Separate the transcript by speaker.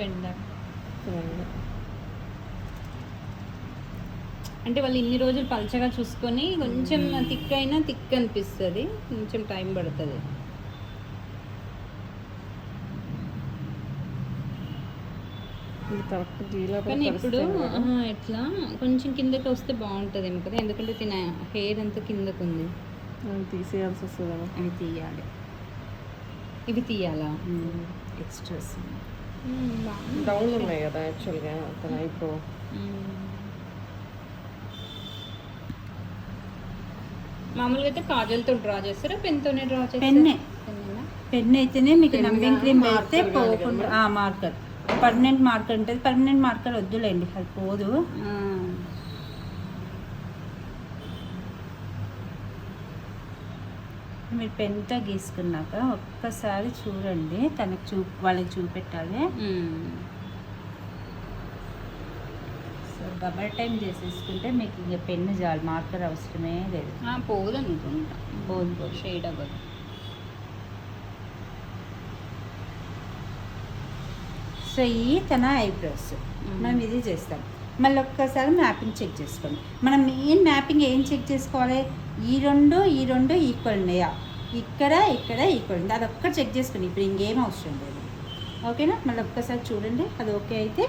Speaker 1: Front దాకా. అంటే వాళ్ళు ఇన్ని రోజులు పలచగా చూసుకొని కొంచెం థిక్ అయినా థిక్ అనిపిస్తుంది, కొంచెం టైం పడుతుంది. కానీ ఇప్పుడు ఇట్లా కొంచెం కిందకి వస్తే బాగుంటుందేమో కదా, ఎందుకంటే తిన హెయిర్ అంతా కిందకు ఉంది,
Speaker 2: తీసేయాల్సి వస్తుంది.
Speaker 1: అవి తీయాలి, ఇవి తీయాలా ఎక్స్ట్రాస్
Speaker 2: డౌన్ ఉన్నాయి కదా యాక్చువల్గా తన ఐబ్రో.
Speaker 1: మామూలుగా అయితే కాజల్తో డ్రా చేస్తారా, పెన్తోనే డ్రా చేస్తారా?
Speaker 3: పెన్ అయితేనే మీకు నంబింగ్ క్రీమ్ వేస్తే పోకుండా మార్కర్, పర్మనెంట్ మార్కర్ ఉంటుంది. పర్మనెంట్ మార్కర్ వద్దులేండి, అది పోదు. మీరు పెన్తో గీసుకున్నాక ఒక్కసారి చూడండి, తనకు వాళ్ళకి చూపెట్టాలి. సో డబల్ టైం చేసేసుకుంటే మీకు ఇంకా పెన్ను చాలు, మార్కర్ అవసరమే లేదు.
Speaker 1: పోదు అనుకుంటా,
Speaker 3: పోదు
Speaker 1: షేడ్ అవ్వదు.
Speaker 3: సో ఈ తన ఐబ్రోస్ మనం ఇది చేస్తాం. మళ్ళీ ఒక్కసారి మ్యాపింగ్ చెక్ చేసుకోండి. మనం మెయిన్ మ్యాపింగ్ ఏం చెక్ చేసుకోవాలి, ఈ రెండు ఈక్వల్ ఉన్నాయా, ఇక్కడ ఈక్వల్ ఉంది, అది ఒక్కటి చెక్ చేసుకోండి. ఇప్పుడు ఇంకేం అవసరం లేదు. ఓకేనా? మళ్ళీ ఒక్కసారి చూడండి, అది ఓకే అయితే